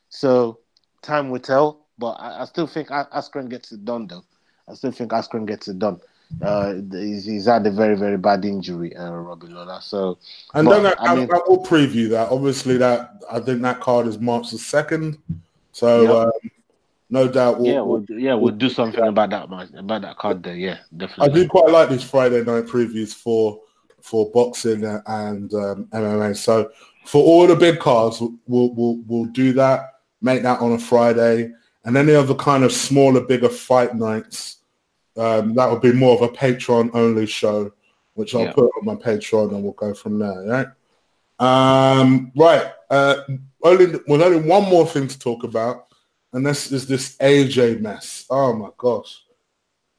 So time will tell, but I still think Askren gets it done, though. I still think Askren gets it done. He's had a very, very bad injury, Robbie Lawler. So, and then I will preview that. Obviously, I think that card is March the 2nd. So no doubt we'll do something about that card there. Yeah, definitely. I do quite like these Friday night previews for for boxing and MMA. So for all the big cards, we'll do that. Make that on a Friday, and any other kind of smaller, bigger fight nights, that would be more of a Patreon only show, which I'll put on my Patreon, and we'll go from there. Right. Right. Only one more thing to talk about, and this is this AJ mess. Oh my gosh.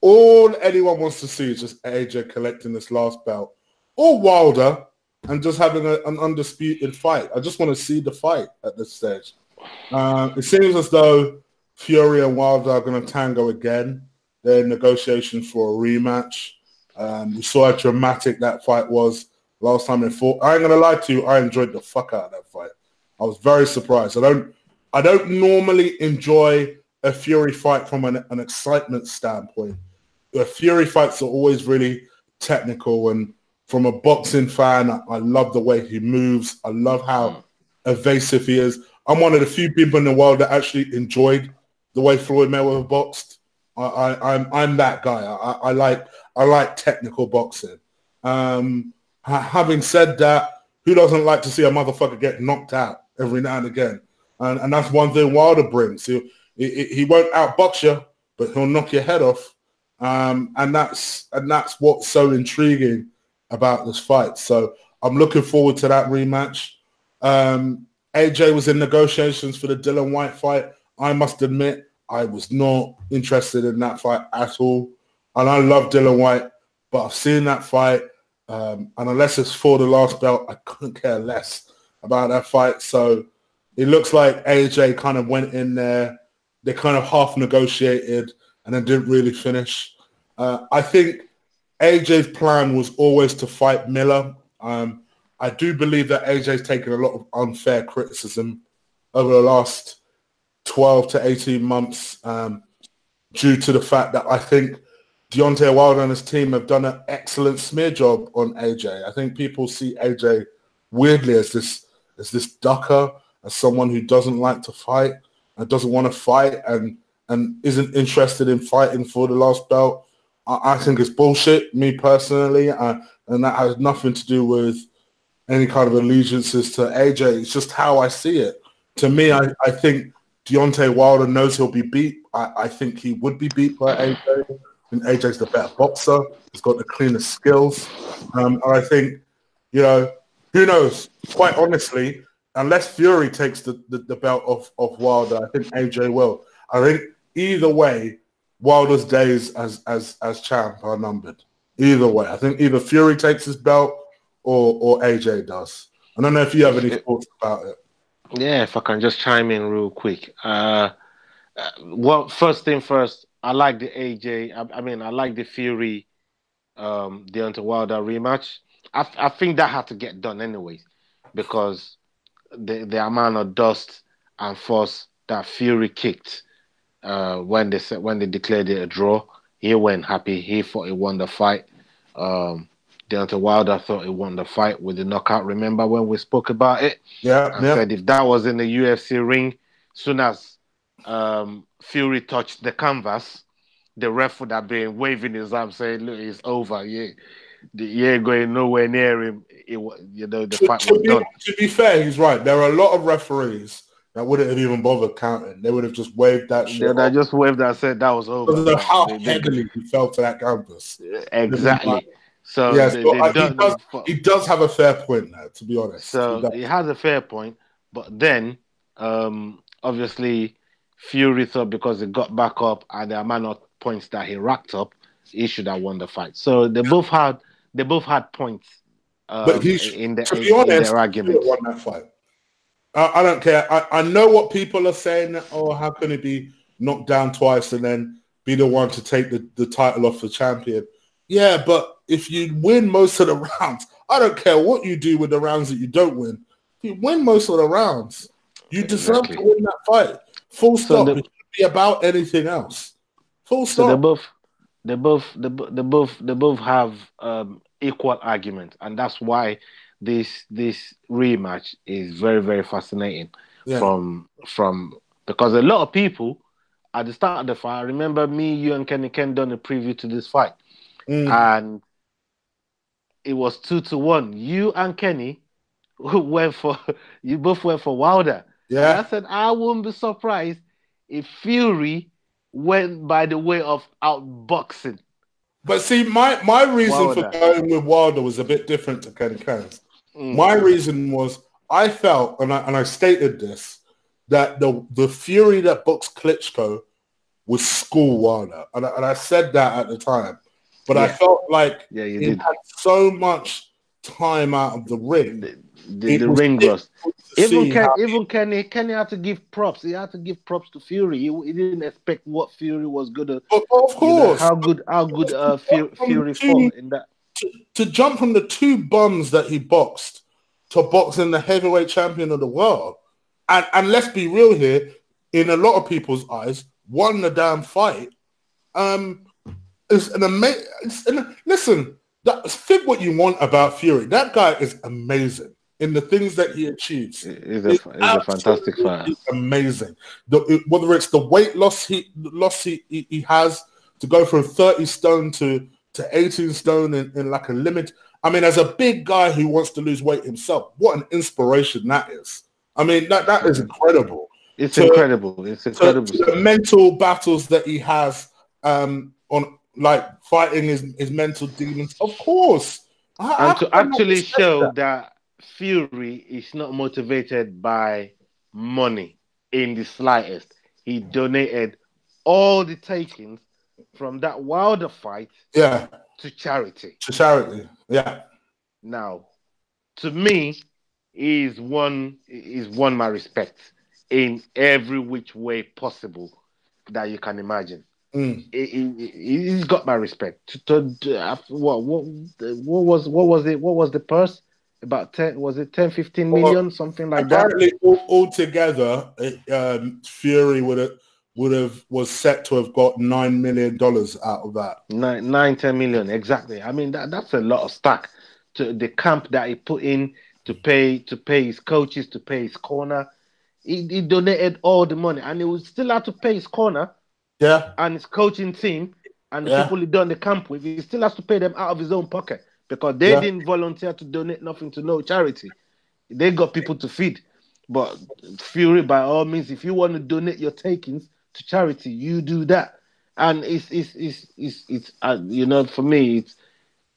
All anyone wants to see is just AJ collecting this last belt, or Wilder, and just having an undisputed fight. I just want to see the fight at this stage. It seems as though Fury and Wilder are going to tango again. They're in negotiations for a rematch. We saw how dramatic that fight was last time they fought. I ain't going to lie to you, I enjoyed the fuck out of that fight. I was very surprised. I don't normally enjoy a Fury fight from an excitement standpoint. The Fury fights are always really technical, and from a boxing fan, I love the way he moves. I love how evasive he is. I'm one of the few people in the world that actually enjoyed the way Floyd Mayweather boxed. I'm that guy. I like technical boxing. Having said that, who doesn't like to see a motherfucker get knocked out every now and again? And that's one thing Wilder brings. He won't outbox you, but he'll knock your head off. And that's what's so intriguing about this fight. So I'm looking forward to that rematch. AJ was in negotiations for the Dillian Whyte fight. I must admit, I was not interested in that fight at all. And I love Dillian Whyte, but I've seen that fight. And unless it's for the last belt, I couldn't care less about that fight. So it looks like AJ kind of went in there. They kind of half negotiated and then didn't really finish. I think AJ's plan was always to fight Miller. I do believe that AJ's taken a lot of unfair criticism over the last 12 to 18 months due to the fact that I think Deontay Wilder and his team have done an excellent smear job on AJ. I think people see AJ weirdly as this ducker, as someone who doesn't like to fight and doesn't want to fight and isn't interested in fighting for the last belt. I think it's bullshit, me personally, and that has nothing to do with any kind of allegiances to AJ. It's just how I see it. To me, I think Deontay Wilder knows he'll be beat. I think he would be beat by AJ. I think AJ's the better boxer. He's got the cleaner skills. And I think, who knows? Quite honestly, unless Fury takes the belt off Wilder, I think AJ will. I think either way, Wilder's days as champ are numbered. Either way. I think either Fury takes his belt or AJ does. I don't know if you have any thoughts about it. Yeah, if I can just chime in real quick. Well, first thing first, I like the AJ. I like the Fury, Deontay Wilder rematch. I think that had to get done anyways, because the amount of dust and fuss that Fury kicked when they declared it a draw, he went happy. He thought he won the fight. Deontay Wilder thought he won the fight with the knockout. Remember when we spoke about it? Yeah. Said if that was in the UFC ring, soon as Fury touched the canvas, the ref would have been waving his arm saying, "Look, it's over. Yeah, you ain't going nowhere near him." The fight was done. To be fair, he's right. There are a lot of referees that wouldn't have even bothered counting. They would have just waved that shit. They just waved and said that was over. Because of how heavily he fell to that canvas. Exactly. So yes, he does have a fair point there, to be honest. So he has a fair point, but then obviously Fury thought because he got back up and the amount of points that he racked up, he should have won the fight. So they both had points. But in their argument, won that fight. I don't care. I know what people are saying. Oh, how can he be knocked down twice and then be the one to take the title off the champion? Yeah, but if you win most of the rounds, I don't care what you do with the rounds that you don't win. If you win most of the rounds, you deserve to win that fight. Full stop. It shouldn't be about anything else. Full stop. So they both have equal argument, and that's why this rematch is very, very fascinating. From because a lot of people at the start of the fight, I remember me, you, and Ken done a preview to this fight. And it was 2-1. You and Kenny went for you both went for Wilder, and I Yeah. said I wouldn't be surprised if Fury went by the way of outboxing But see, my reason for Wilder. going with Wilder was a bit different to Ken Ken's. Mm. My reason was I felt, and I stated this, that the Fury that boxed Klitschko was school Wilder. And I said that at the time. But I Yeah, felt like yeah, you he did. had so much time out of the ring. The It was ring rust. difficult to see how... Even Kenny had to give props. He had to give props to Fury. He didn't expect what Fury was gonna, Of course. how good Fury Two, fought in that. to jump from the two bums that he boxed to boxing the heavyweight champion of the world. And let's be real here, in a lot of people's eyes, won the damn fight. Is an amazing... Listen, think what you want about Fury. That guy is amazing in the things that he achieves. He's It's a fantastic fighter. absolutely amazing. Whether it's the weight loss he has to go from 30 stone to 18 stone in like a limit. I mean, as a big guy who wants to lose weight himself, what an inspiration that is. I mean, that is incredible. It's incredible. It's incredible. To the mental battles that he has on like fighting his mental demons. Of course. And to actually show that Fury is not motivated by money in the slightest. He donated all the takings from that Wilder fight to charity. To charity. Yeah. Now, to me, he's won my respect in every which way possible that you can imagine. He's got my respect. What was it? What was the purse? About 10? Was it 10, 15 million, something like that? Apparently, altogether, Fury was set to have got $9 million out of that. 10 million, exactly. I mean, that's a lot of stack to the camp that he put in to pay his coaches, to pay his corner. He donated all the money, and he would still have to pay his corner. Yeah. And his coaching team and the people he done the camp with, he still has to pay them out of his own pocket because they didn't volunteer to donate nothing to no charity. They got people to feed. But Fury, by all means, if you want to donate your takings to charity, you do that. And it's you know, for me,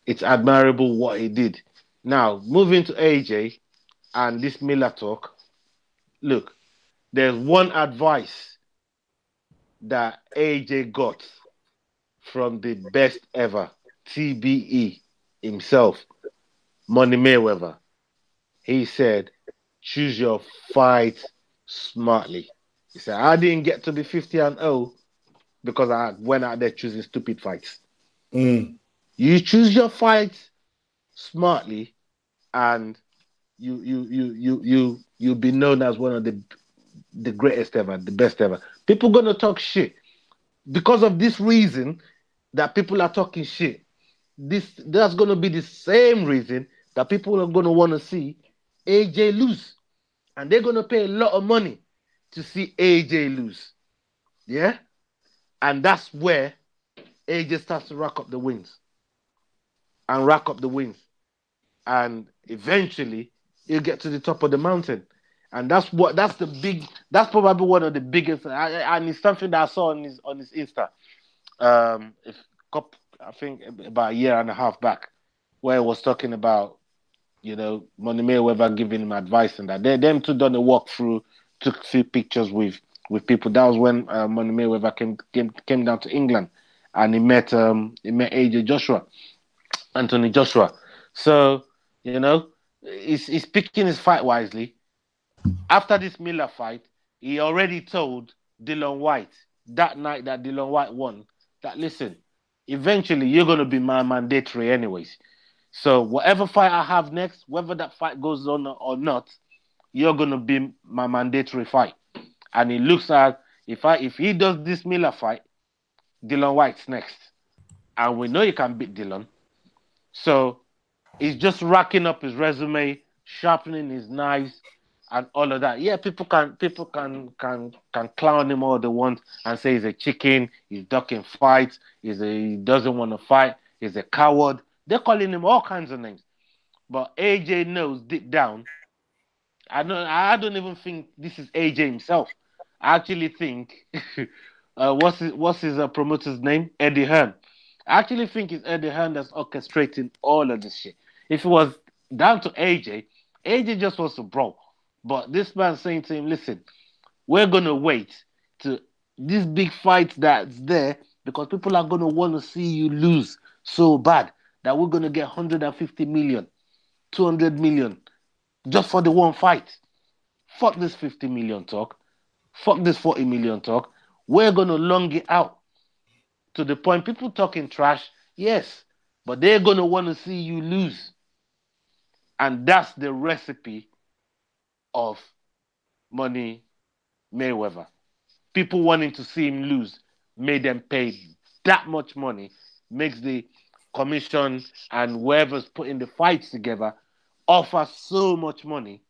it's admirable what he did. Now, moving to AJ and this Miller talk. Look, there's one advice that AJ got from the best ever TBE himself, Money Mayweather. He said, choose your fight smartly. He said, I didn't get to be 50-0 because I went out there choosing stupid fights. You choose your fights smartly and you'll be known as one of the greatest ever, the best ever. People gonna talk shit because of this reason that people are talking shit. That's gonna be the same reason that people are gonna want to see AJ lose, and they're gonna pay a lot of money to see AJ lose. Yeah, and that's where AJ starts to rack up the wins, and eventually he'll get to the top of the mountain. And that's probably one of the biggest, and it's something that I saw on his Insta. I think about a year and a half back, where he was talking about, you know, Money Mayweather giving him advice and that. Them two done a walkthrough, took a few pictures with people. That was when Money Mayweather came down to England, and he met AJ Anthony Joshua. So, you know, he's picking his fight wisely. After this Miller fight, he already told Dillian Whyte that night that Dillian Whyte won that, listen, eventually you're going to be my mandatory anyways. So whatever fight I have next, whether that fight goes on or not, you're going to be my mandatory fight. And it looks like if he does this Miller fight, Dillian Whyte's next. And we know he can beat Dillian. So he's just racking up his resume, sharpening his knives, and all of that. Yeah, people can clown him all they want and say he's a chicken, he's ducking fights, he doesn't want to fight, he's a coward. They're calling him all kinds of names. But AJ knows deep down. I don't even think this is AJ himself. I actually think what's his promoter's name? Eddie Hearn. I actually think it's Eddie Hearn that's orchestrating all of this shit. If it was down to AJ just wants to brawl. But this man saying to him, listen, we're gonna wait to this big fight that's there because people are gonna want to see you lose so bad that we're gonna get 150 million, 200 million just for the one fight. Fuck this 50 million talk. Fuck this 40 million talk. We're gonna long it out to the point people talking trash, yes, but they're gonna want to see you lose. And that's the recipe of Money Mayweather. People wanting to see him lose made them pay that much money, makes the commission and whoever's putting the fights together offer so much money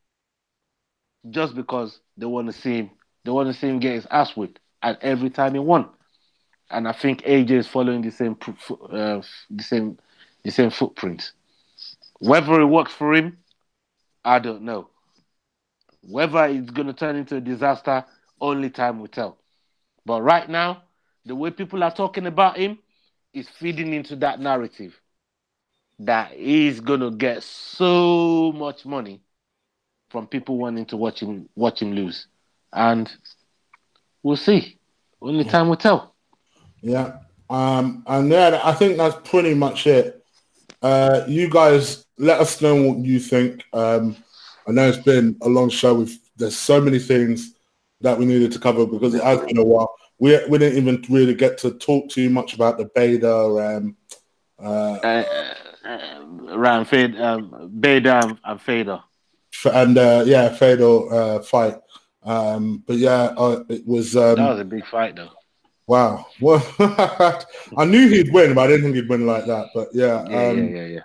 just because they want to see him. They want to see him get his ass whipped, and every time he won. And I think AJ is following the same footprint. Whether it works for him, I don't know. Whether it's going to turn into a disaster, only time will tell. But right now, the way people are talking about him is feeding into that narrative that he's going to get so much money from people wanting to watch him lose. And we'll see. Only time will tell. Yeah. And yeah, I think that's pretty much it. You guys, let us know what you think. I know it's been a long show. There's so many things that we needed to cover because it has been a while. We didn't even really get to talk too much about the Bader Bader and Fader. And Fedor fight. But yeah, it was. That was a big fight, though. Wow. Well, I knew he'd win, but I didn't think he'd win like that. But yeah. Yeah.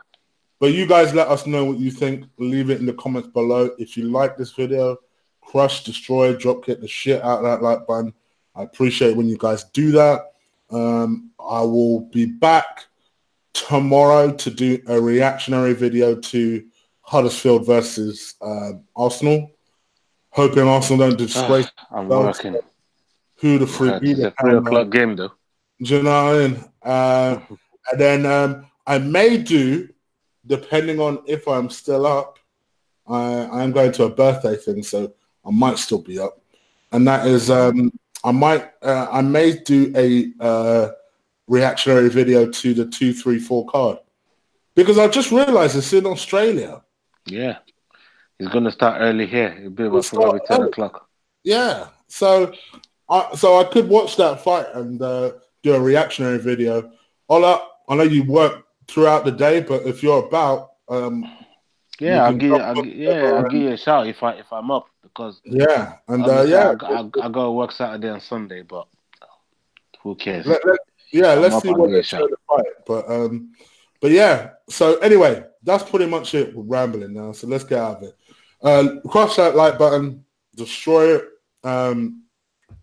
But you guys let us know what you think. Leave it in the comments below. If you like this video, crush, destroy, drop kick the shit out of that like button. I appreciate when you guys do that. I will be back tomorrow to do a reactionary video to Huddersfield versus Arsenal. Hoping Arsenal don't disgrace. I'm working. Who the freak? It's a 3 o'clock game, though. Do you know what I mean? And then I may do, depending on if I'm still up, I'm going to a birthday thing, so I might still be up. And that is, I may do a reactionary video to the 2-3-4 card. Because I just realized it's in Australia. Yeah. It's going to start early here. It'll be about probably 10 o'clock. Yeah. So I could watch that fight and do a reactionary video. Ola, I know you work throughout the day, but if you're about, I'll give you a shout if I'm up because I go work Saturday and Sunday, but who cares? Let's see what they show the fight. But yeah. So anyway, that's pretty much it. We're rambling now, so let's get out of it. Crush that like button, destroy it.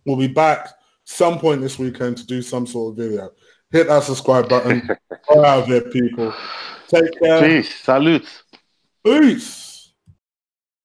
We'll be back some point this weekend to do some sort of video. Hit that subscribe button. Get out of here, people. Take care. Peace. Salute. Peace.